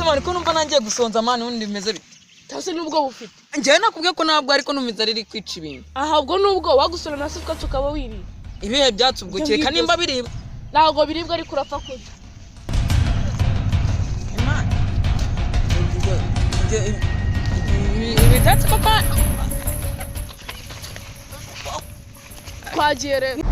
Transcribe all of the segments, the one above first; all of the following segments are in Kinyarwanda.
Nose mani ko numva nangiye gusonza mani undi bimeze bite? Tase nubwo bufite. Njye nakubwiye ko nabwo ariko numviza riri kwica ibintu. Ahabwo nubwo wagusona nase tukaba wirira. Ibihe byatsi ubwo kireka nimba biribwa. Ntago biribwa ariko urapfa kurya. Imana. Ibi byatsi papa. Kwagiye rero.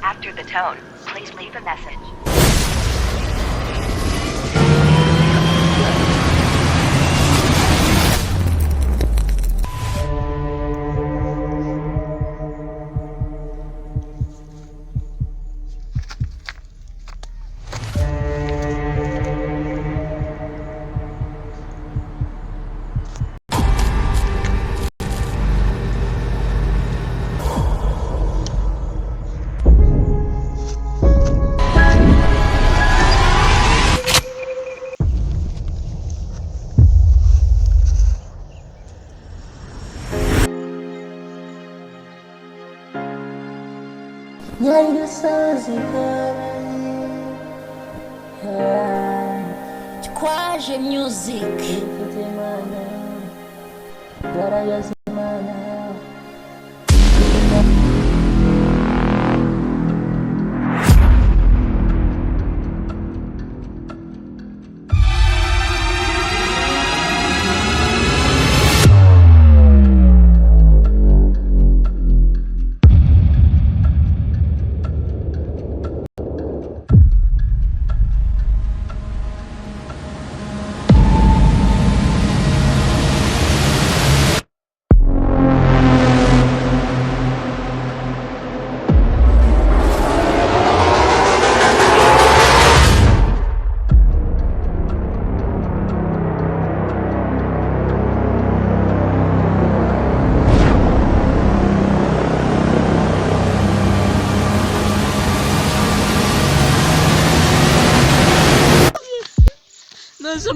After the tone, please leave a message. Kwaje music.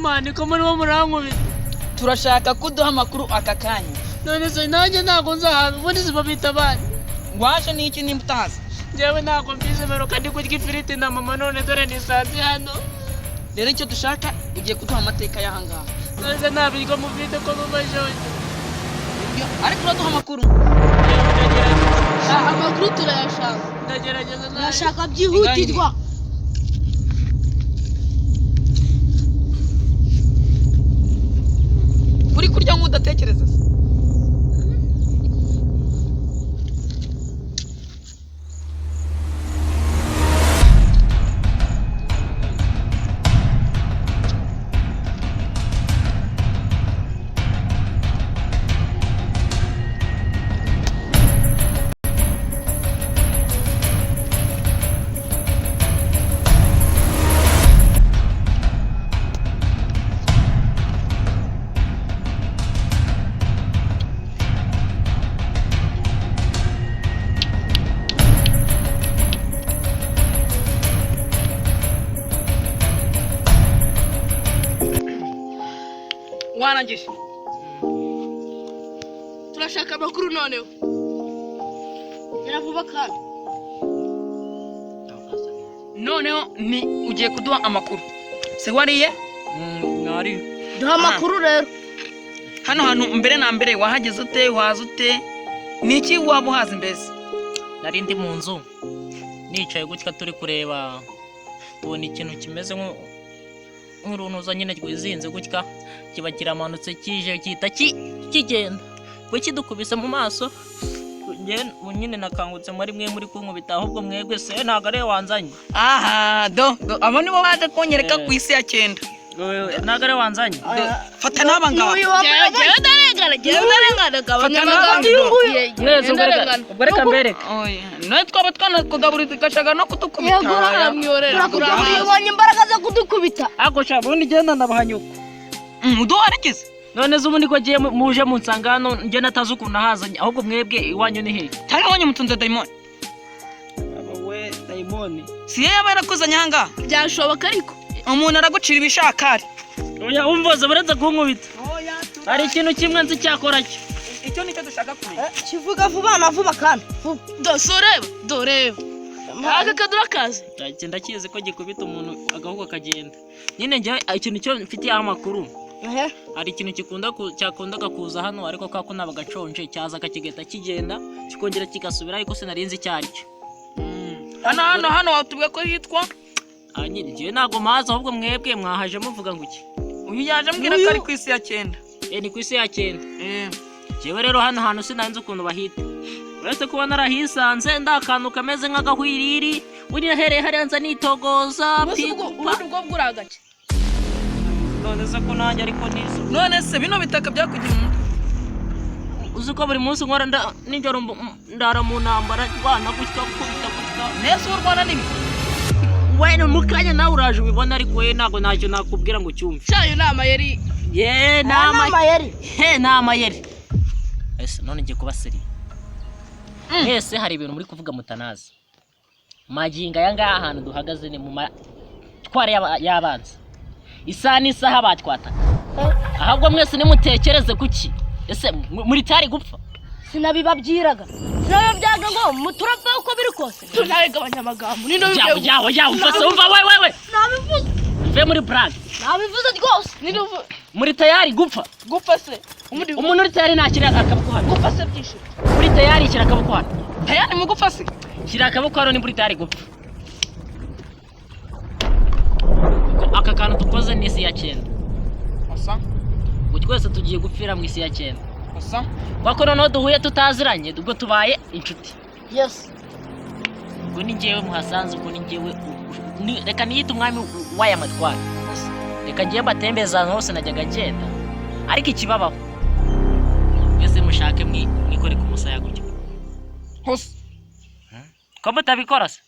Mani ko muri bo murankubita. Turashaka kuduha amakuru aka kanya. None se nanjye ntago nzahaza ubundi zibabita abana. Waje n'iki nimba utazi? Njyewe ntago mbizi meruka ndi kurya ifiriti na mama none dore nisanze hano. Rero icyo dushaka ugiye kuduha amateka y'ahangaha. None se ntabiryo mufite ko mubashoje. Ariko uraduha amakuru. Amakuru turayashaka. Ndagerageza Nashaka byihutirwa. Uri kurya nk'udatekereza. warangije turashaka amakuru noneho biravuba kandi noneho ni ugiye kuduha amakuru se wariye Nari. duha amakuru rero hano hantu mbere na mbere wahageze ute waza ute niki waba uhazi mbese Nari ndi mu nzu. Nicaye gutya turi kureba. Tubona ikintu kimeze nk'urunuza nyine rwizinze gutya. Kiba kiramanutse kije kita kigenda. Bwe kidukubise mu maso. Nyine nakangutse muri mwe muri kunkubita ahubwo mwebwe se ntago ari wanzanye. aha do abo nibo baje konyereka ku isi ya 9 Ntago ari wanzanye. fata naba ngaba Ubwo reka mbere. oya no twaba twanakugaburira gashaga no kutukubita ubonye imbaraga zo kudukubita Ako sha bundi genda ndabahanyuka. uduharikize None zubu niko giye muje mu nsangano nge natazi ukuntu hazanye ahubwo mwebwe iwanyu ni he? cyangwa wonye mutunze daimon We Daimoni. si yaba yarakuzanye hanga byashoboka ariko umuntu aragucira ibishakari Oya umvoze baretse kunkubita. Hari ikintu kimwe nzi cyakora cyo. icyo nicyo dushaka kumenya kivuga vuba na vuba kandi doreba aka kadura kazi Ndakizi ko gikubita umuntu agahuko kagenda. Nyine nge ikintu cyo mfitiye amakuru. Hari ikintu cyakundaga kuza hano ariko kako nabagaconje cyaza kakigeta kigenda kikongera kigasubira ariko sinarinzi cyari cyo. hano watubwe ko yitwa Nyine je nago maza ahubwo mwebwe mwahaje muvuga ngo iki? uyu yaje mbwira ko ari ku isi ya 9 Ni ku isi ya 9. Jewe rero hano hantu sinanze ukuntu bahita. Uretse kuba narahisanze ndakantu kameze nk'agahwiriri uri hereye harenza nitogoza ubwo bwuragace none se ko nanjye ariko nizo. none se bino bitaka byakugira umutwe Uzi ko buri munsi nkora nijoro ndara mu ntambara rwana gutya kubita gutya. nese urwana nibi Wene mukanya nawe uraje ubibona ariko we nago ntacyo nakubwira ngo cyumve. cyayo nama yari Nama yeri. Nama yeri. Ese none ngiye kuba seri. Ese hari ibintu muri kuvuga mutanazi. Maginga yanga ahantu duhagaze ni mu tware yabanza. Isaha batwata. Ahubwo mwese nimutekereze kuki. Ese muri tari gupfa. sinabibabwiraga ngo muturapfa uko biri kose tunabigabanya amagambo nino Yawo fasa umva we. nabivuze Ve muri brag. nabivuze rwose nino Muri tayari gupfa. se Umuntu uri tayari nakira akaboko hano. gupfa se byinshi Muri tayari kira akaboko hano. tayari mu gufasi Kira akaboko hano ni muri tayari gupfa. Aka kantu dukoze ni isi ya 9. asa Twese tugiye gupfira mu isi ya 9. asa Bako noneho duhuye tutaziranye ubwo tubaye inshuti. yes Ubwo ni ngewe muhasanze ubwo ni ngewe reka niyite umwami w'aya matwara. Reka ngiye mbatembeza hose najyaga ngenda. Ariko ikibabaho mwese mushake mwikore ku musaya gutyo. hose Ko mutabikora se?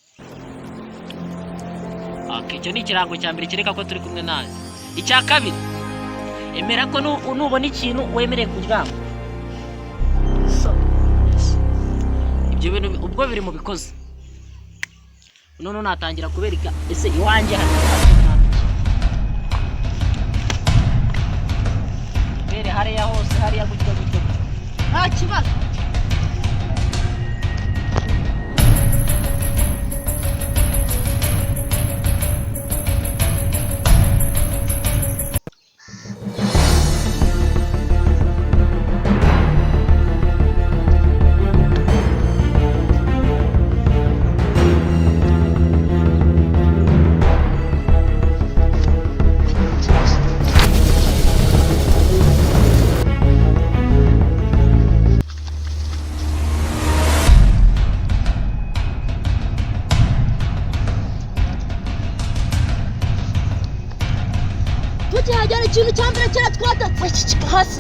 Icyo ni ikirango cya mbere kireka ko turi kumwe nawe. Icya kabiri emera ko nubona ikintu wemereye kuryama. Ibyo bintu ubwo biri mu bikoze. None natangira kubereka ese iwanjye hano. Bere hariya hose hariya gutyo. nta kibazo tukihagera ikintu cya mbere cyaratwatatse hasi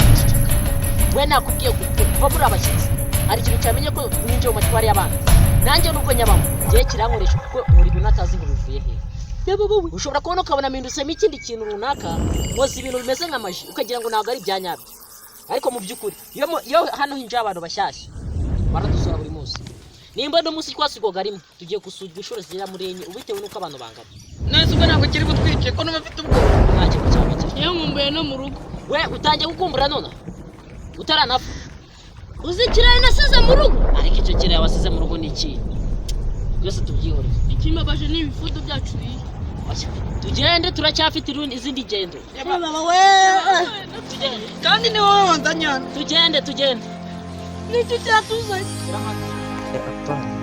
We nakubwiye kuva muri abashyitsi. Hari ikintu cyamenye ko ninjye mu matwari y'abana. Nanjye nuko nyabamo. Ngiye kirankoresha kuko muri bintu natazi ngo bivuye he. Ushobora kubona ukabona mpindusemo ikindi kintu runaka, mwoza ibintu bimeze nk'amaji ukagira ngo ntabwo ari ibyanyabyo. Ariko mu by'ukuri iyo hano hinjiye abantu bashyashya baradusura buri munsi. Nimba no munsi twasigoga rimwe tugiye gusuzwa inshuro zigera muri 4 ubitewe nuko abantu bangana. nese ubwo ntabwo kiri butwike ko n'abafite ubwoba Nta kintu cyamenye. niyo nkumbuye no mu rugo we utangiye gukumbura none utaranapfa uzi ikirayi nasize mu rugo ariko icyo kirayi wasize mu rugo ni iki byose tubyihoreze ikimabaje ni ibifudu byacu biye tugende turacyafite izindi gendo mama we tugende kandi ni wowe wanzanyana tugende n'icyo cyatuzanye Hapana.